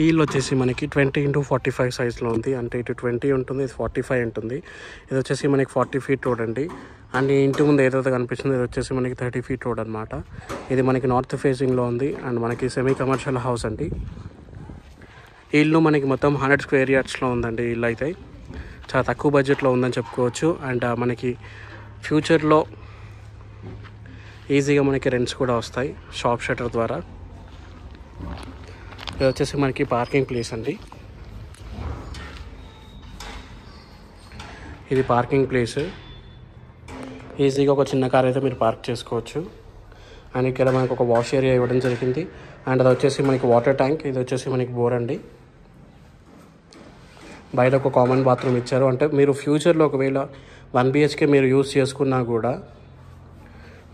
ఈ ఇల్లు వచ్చేసి మనకి 20x45 సైజ్లో ఉంది. అంటే ఇటు 20 ఉంటుంది, ఇది 45 ఉంటుంది. ఇది వచ్చేసి మనకి 40 ఫీట్ రోడ్ అండి. అండ్ ఈ ఇంటి ముందు ఏదైతే కనిపిస్తుందో ఇది వచ్చేసి మనకి 30 ఫీట్ రోడ్ అనమాట. ఇది మనకి నార్త్ ఫేసింగ్లో ఉంది అండ్ మనకి సెమీ కమర్షియల్ హౌస్ అండి. ఈ ఇల్లు మనకి మొత్తం 100 స్క్వేర్ యార్డ్స్లో ఉందండి. ఇల్లు అయితే చాలా తక్కువ బడ్జెట్లో ఉందని చెప్పుకోవచ్చు. అండ్ మనకి ఫ్యూచర్లో ఈజీగా మనకి రెంట్స్ కూడా వస్తాయి షాప్ షటర్ ద్వారా. ఇది వచ్చేసి మనకి పార్కింగ్ ప్లేస్ అండి. ఇది పార్కింగ్ ప్లేస్. ఈజీగా ఒక చిన్న కార్ అయితే మీరు పార్క్ చేసుకోవచ్చు. అండ్ ఇక్కడ మనకు ఒక వాష్ ఏరియా ఇవ్వడం జరిగింది. అండ్ అది వచ్చేసి మనకి వాటర్ ట్యాంక్. ఇది వచ్చేసి మనకి బోర్ అండి. బయట ఒక కామన్ బాత్రూమ్ ఇచ్చారు. అంటే మీరు ఫ్యూచర్లో ఒకవేళ 1 BHK మీరు యూజ్ చేసుకున్నా కూడా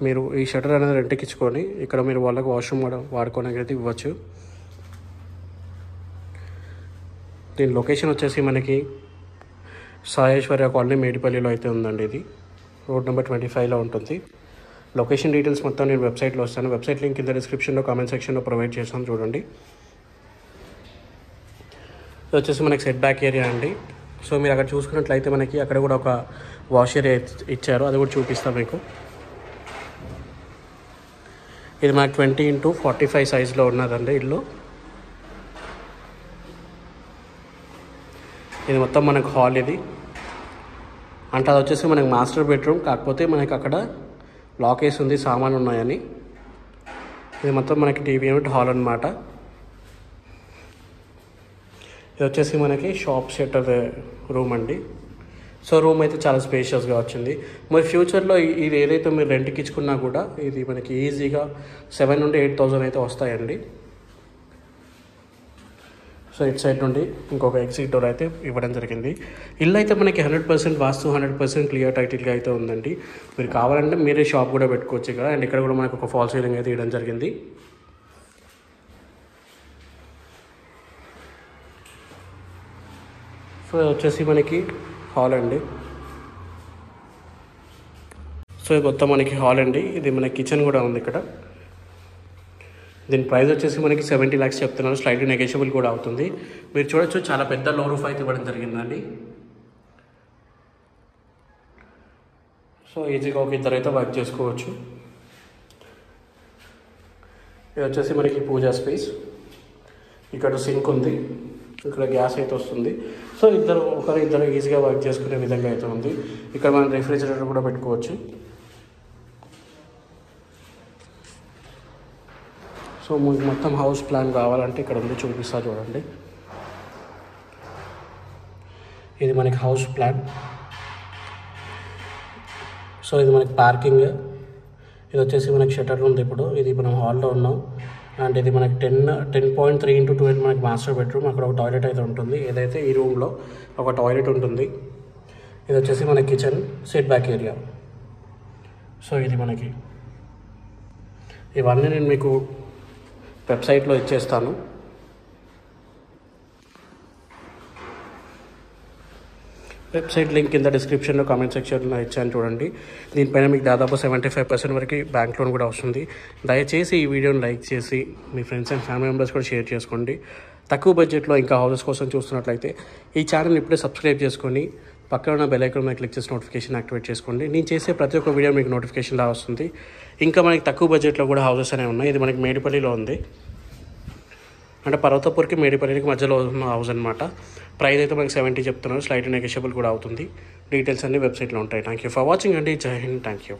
మీరు ఈ షటర్ అనేది రెంట్కి ఇచ్చుకొని ఇక్కడ మీరు వాళ్ళకి వాష్రూమ్ కూడా వాడుకోవడానికి అయితే ఇవ్వచ్చు. దీని లొకేషన్ వచ్చేసి మనకి సాయేశ్వర్య కాలనీ మేడిపల్లిలో అయితే ఉందండి. ఇది రోడ్ నెంబర్ 25లో ఉంటుంది. లొకేషన్ డీటెయిల్స్ మొత్తం నేను వెబ్సైట్లో వస్తాను. వెబ్సైట్ లింక్ కింద డిస్క్రిప్షన్లో కామెంట్ సెక్షన్లో ప్రొవైడ్ చేస్తాను, చూడండి. ఇది వచ్చేసి మనకి సెట్ బ్యాక్ ఏరియా అండి. సో మీరు అక్కడ చూసుకున్నట్లయితే మనకి అక్కడ కూడా ఒక వాష్ ఏరియా ఇచ్చారు, అది కూడా చూపిస్తాను మీకు. ఇది మనకి 20x45 సైజ్లో ఉన్నదండి ఇల్లు. ఇది మొత్తం మనకు హాల్. ఇది అంటే అది వచ్చేసి మనకి మాస్టర్ బెడ్రూమ్, కాకపోతే మనకి అక్కడ లాక్ వేసి ఉంది సామాన్లు ఉన్నాయని. ఇది మొత్తం మనకి టీవీ యూనిట్ హాల్ అనమాట. ఇది వచ్చేసి మనకి షాప్ షటర్ రూమ్ అండి. సో రూమ్ అయితే చాలా స్పేషియస్గా వచ్చింది. మరి ఫ్యూచర్లో ఇది ఏదైతే మీరు రెంట్కి ఇచ్చుకున్నా కూడా ఇది మనకి ఈజీగా 7,000 నుండి 8,000 అయితే వస్తాయండి. సో ఇటు సైడ్ నుండి ఇంకొక ఎగ్జిట్ డోర్ అయితే ఇవ్వడం జరిగింది. ఇల్లు అయితే మనకి 100% వాస్తు, 100% క్లియర్ టైటిల్గా అయితే ఉందండి. మీరు కావాలంటే మీరే షాప్ కూడా పెట్టుకోవచ్చు ఇక్కడ. అండ్ ఇక్కడ కూడా మనకు ఒక ఫాల్ సీలింగ్ అయితే ఇవ్వడం జరిగింది. సో వచ్చేసి మనకి హాల్ అండి. సో ఇది మొత్తం మనకి హాల్ అండి. ఇది మన కిచెన్ కూడా ఉంది ఇక్కడ. దీని ప్రైస్ వచ్చేసి మనకి 70 lakhs చెప్తున్నారు. స్లైట్లీ నెగోషియబుల్ కూడా అవుతుంది. మీరు చూడొచ్చు చాలా పెద్ద లో రూఫ్ అయితే ఇవ్వడం జరిగిందండి. సో ఈజీగా ఒక ఇద్దరు అయితే వర్క్ చేసుకోవచ్చు. ఇది వచ్చేసి మనకి పూజా స్పేస్. ఇక్కడ సింక్ ఉంది, ఇక్కడ గ్యాస్ అయితే వస్తుంది. సో ఇద్దరు ఈజీగా వర్క్ చేసుకునే విధంగా అయితే ఉంది. ఇక్కడ మనం రిఫ్రిజిరేటర్ కూడా పెట్టుకోవచ్చు. సో మీకు మొత్తం హౌస్ ప్లాన్ కావాలంటే ఇక్కడ ఉంది, చూపిస్తా చూడండి. ఇది మనకి హౌస్ ప్లాన్. సో ఇది మనకి పార్కింగ్. ఇది వచ్చేసి మనకి షటర్ ఉంది. ఇప్పుడు ఇది మనం హాల్లో ఉన్నాం. అండ్ ఇది మనకి 10.3x12 మనకి మాస్టర్ బెడ్రూమ్. అక్కడ ఒక టాయిలెట్ అయితే ఉంటుంది. ఏదైతే ఈ రూమ్లో ఒక టాయిలెట్ ఉంటుంది. ఇది వచ్చేసి మన kitchen, set back area. So ఇది మనకి ఇవన్నీ నేను మీకు వెబ్సైట్లో ఇచ్చేస్తాను. వెబ్సైట్ లింక్ కింద డిస్క్రిప్షన్లో కామెంట్ సెక్షన్లో ఇచ్చాను, చూడండి. దీనిపైన మీకు దాదాపు 75% వరకు బ్యాంక్ లోన్ కూడా వస్తుంది. దయచేసి ఈ వీడియోని లైక్ చేసి మీ ఫ్రెండ్స్ అండ్ ఫ్యామిలీ మెంబర్స్ కూడా షేర్ చేసుకోండి. తక్కువ బడ్జెట్లో ఇంకా హౌసెస్ కోసం చూస్తున్నట్లయితే ఈ ఛానల్ని ఇప్పుడే సబ్స్క్రైబ్ చేసుకొని పక్కన ఉన్న బెల్ ఐకాన్ మీద క్లిక్ చేసి నోటిఫికేషన్ యాక్టివేట్ చేసుకోండి. నేను చేసే ప్రతి ఒక్క వీడియో మీకు నోటిఫికేషన్ లా వస్తుంది. ఇంకా మనకి తక్కువ బడ్జెట్లో కూడా హౌసెస్ అనేవి ఉన్నాయి. ఇది మనకి మేడిపల్లిలో ఉంది. అంటే పర్వతపూర్కి మేడిపల్లికి మధ్యలో ఉన్న హౌస్ అనమాట. ప్రైస్ అయితే మనకి 70 చెప్తున్నారు. స్లైట్ నెగోషియబుల్ కూడా అవుతుంది. డీటెయిల్స్ అన్ని వెబ్సైట్లో ఉంటాయి. థ్యాంక్ యూ ఫర్ వాచింగ్ అండి. జై హింద్. Thank you.